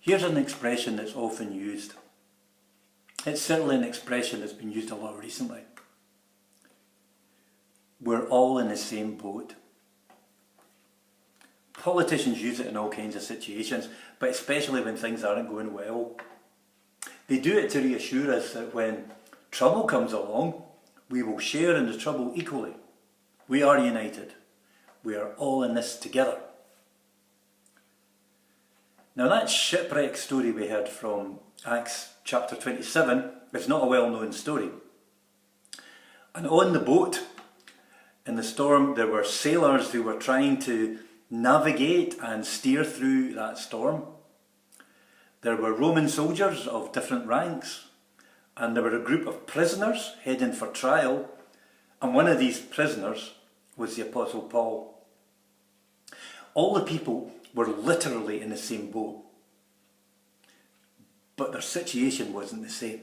Here's an expression that's often used. It's certainly an expression that's been used a lot recently. We're all in the same boat. Politicians use it in all kinds of situations, but especially when things aren't going well. They do it to reassure us that when trouble comes along, we will share in the trouble equally. We are united. We are all in this together. Now that shipwreck story we heard from Acts chapter 27 is not a well-known story. And on the boat, in the storm, there were sailors who were trying to navigate and steer through that storm. There were Roman soldiers of different ranks, and there were a group of prisoners heading for trial, and one of these prisoners was the Apostle Paul. All the people were literally in the same boat, but their situation wasn't the same.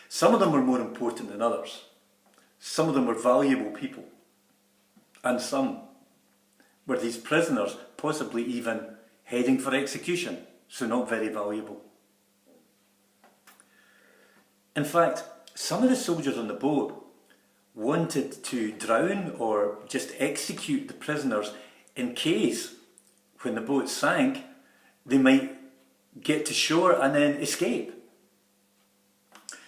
Some of them were more important than others. Some of them were valuable people, and some were these prisoners, possibly even heading for execution, so not very valuable. In fact, some of the soldiers on the boat wanted to drown or just execute the prisoners in case, when the boat sank, they might get to shore and then escape.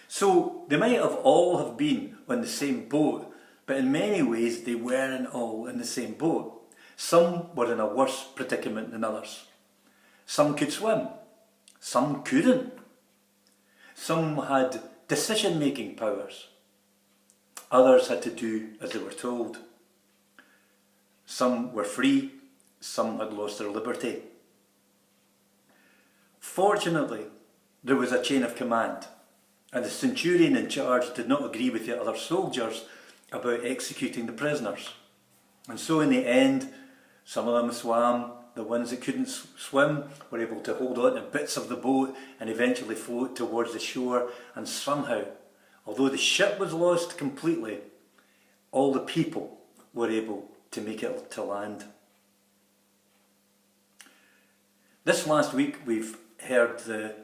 So they might have all have been on the same boat, but in many ways they weren't all in the same boat. Some were in a worse predicament than others. Some could swim, some couldn't. Some had decision-making powers. Others had to do as they were told. Some were free, some had lost their liberty. Fortunately, there was a chain of command, and the centurion in charge did not agree with the other soldiers about executing the prisoners. And so in the end, some of them swam. The ones that couldn't swim were able to hold on to bits of the boat and eventually float towards the shore, and somehow, although the ship was lost completely, all the people were able to make it to land. This last week we've heard the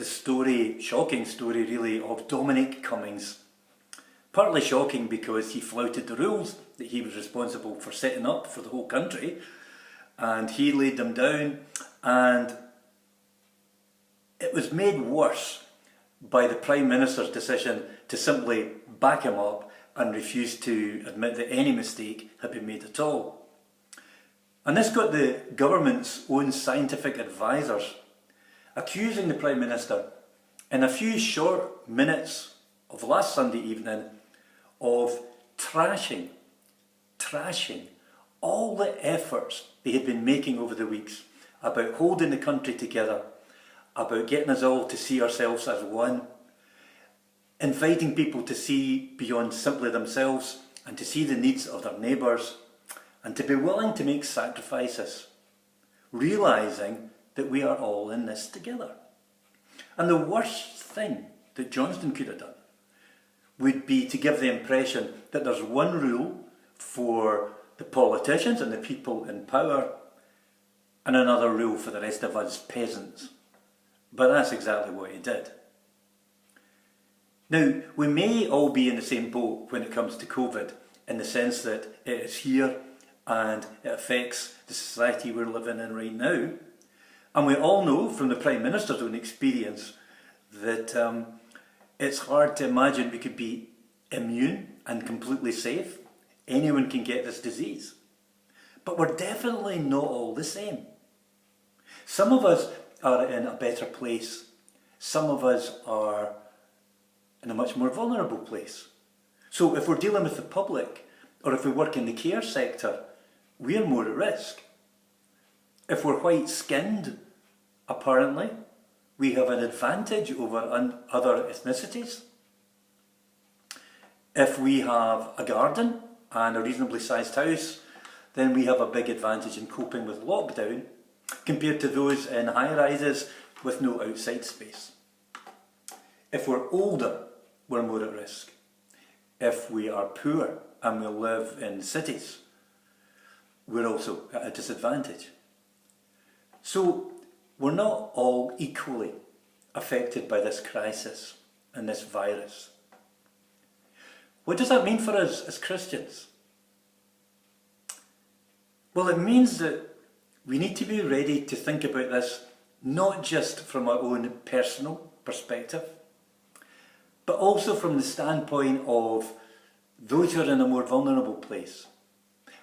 story, shocking story really, of Dominic Cummings. Partly shocking because he flouted the rules that he was responsible for setting up for the whole country, and he laid them down, and it was made worse by the Prime Minister's decision to simply back him up and refuse to admit that any mistake had been made at all. And this got the government's own scientific advisors accusing the Prime Minister in a few short minutes of last Sunday evening of trashing all the efforts they had been making over the weeks about holding the country together, about getting us all to see ourselves as one, inviting people to see beyond simply themselves and to see the needs of their neighbours, and to be willing to make sacrifices, realising that we are all in this together. And the worst thing that Johnston could have done would be to give the impression that there's one rule for the politicians and the people in power, and another rule for the rest of us peasants. But that's exactly what he did. Now, we may all be in the same boat when it comes to COVID, in the sense that it is here and it affects the society we're living in right now. And we all know from the Prime Minister's own experience that it's hard to imagine we could be immune and completely safe. Anyone can get this disease. But we're definitely not all the same. Some of us are in a better place. Some of us are in a much more vulnerable place. So if we're dealing with the public, or if we work in the care sector, we're more at risk. If we're white-skinned, apparently, we have an advantage over other ethnicities. If we have a garden and a reasonably sized house, then we have a big advantage in coping with lockdown compared to those in high-rises with no outside space. If we're older, we're more at risk. If we are poor and we live in cities, we're also at a disadvantage. So we're not all equally affected by this crisis and this virus. What does that mean for us as Christians? Well, it means that we need to be ready to think about this not just from our own personal perspective, but also from the standpoint of those who are in a more vulnerable place.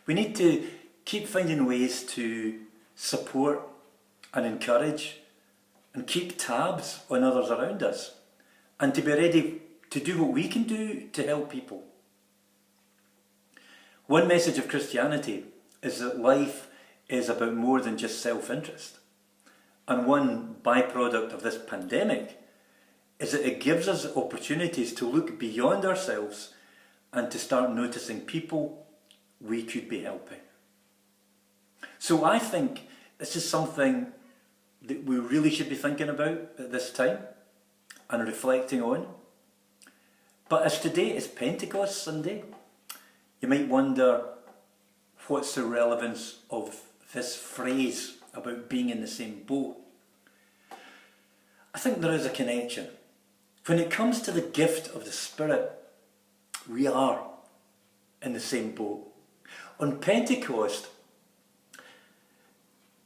We need to keep finding ways to support and encourage and keep tabs on others around us, and to be ready to do what we can do to help people. One message of Christianity is that life is about more than just self-interest. And one byproduct of this pandemic is that it gives us opportunities to look beyond ourselves and to start noticing people we could be helping. So I think this is something that we really should be thinking about at this time and reflecting on. But as today is Pentecost Sunday, you might wonder, what's the relevance of this phrase about being in the same boat? I think there is a connection. When it comes to the gift of the Spirit, we are in the same boat. On Pentecost,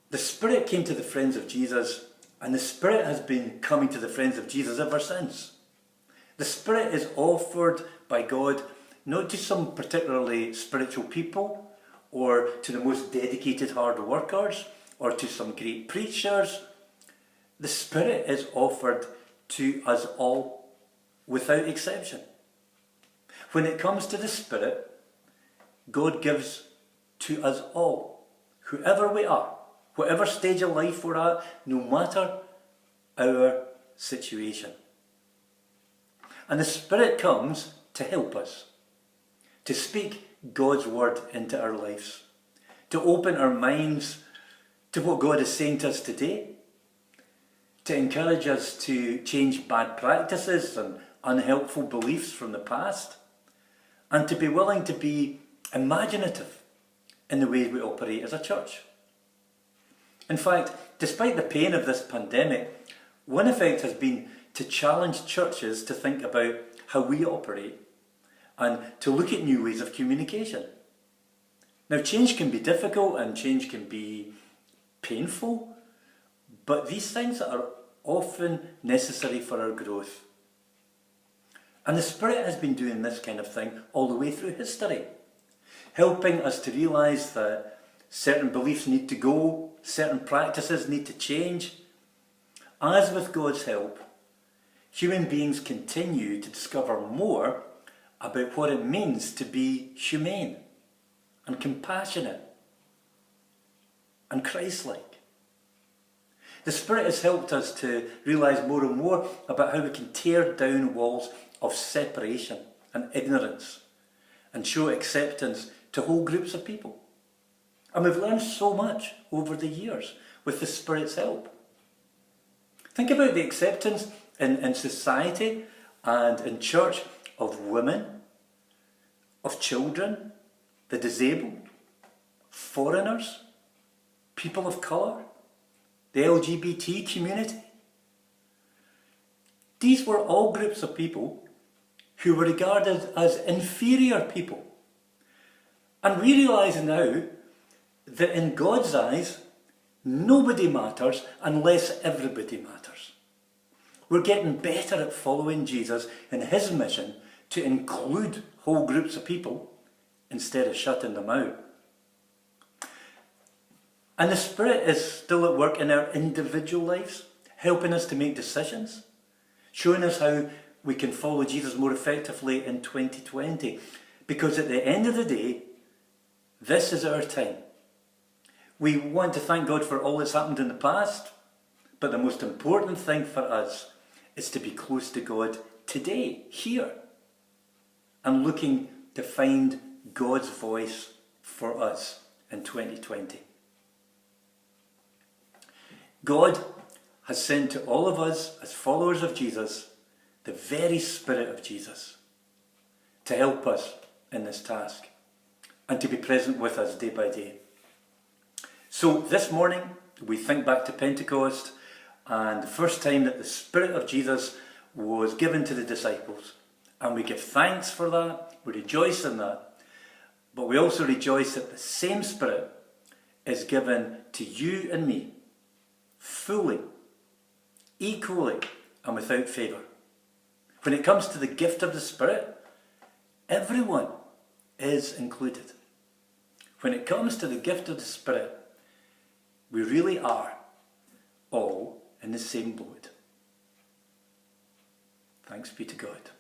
the Spirit came to the friends of Jesus, and the Spirit has been coming to the friends of Jesus ever since. The Spirit is offered by God not to some particularly spiritual people, or to the most dedicated hard workers, or to some great preachers. The Spirit is offered to us all, without exception. When it comes to the Spirit, God gives to us all, whoever we are, whatever stage of life we're at, no matter our situation. And the Spirit comes to help us, to speak God's word into our lives, to open our minds to what God is saying to us today, to encourage us to change bad practices and unhelpful beliefs from the past, and to be willing to be imaginative in the way we operate as a church. In fact, despite the pain of this pandemic, one effect has been to challenge churches to think about how we operate and to look at new ways of communication. Now, change can be difficult and change can be painful, but these things are often necessary for our growth. And the Spirit has been doing this kind of thing all the way through history, helping us to realise that certain beliefs need to go, certain practices need to change. As with God's help, human beings continue to discover more about what it means to be humane and compassionate and Christ-like. The Spirit has helped us to realise more and more about how we can tear down walls of separation and ignorance and show acceptance to whole groups of people. And we've learned so much over the years with the Spirit's help. Think about the acceptance in society and in church of women, of children, the disabled, foreigners, people of colour, the LGBT community. These were all groups of people who were regarded as inferior people. And we realise now that in God's eyes, nobody matters unless everybody matters. We're getting better at following Jesus in his mission to include whole groups of people instead of shutting them out. And the Spirit is still at work in our individual lives, helping us to make decisions, showing us how we can follow Jesus more effectively in 2020. Because at the end of the day, this is our time. We want to thank God for all that's happened in the past, but the most important thing for us is to be close to God today, here, and looking to find God's voice for us in 2020. God has sent to all of us as followers of Jesus the very Spirit of Jesus to help us in this task and to be present with us day by day. So this morning, we think back to Pentecost and the first time that the Spirit of Jesus was given to the disciples. And we give thanks for that, we rejoice in that. But we also rejoice that the same Spirit is given to you and me, fully, equally, and without favour. When it comes to the gift of the Spirit, everyone is included. When it comes to the gift of the Spirit, we really are all in the same boat. Thanks be to God.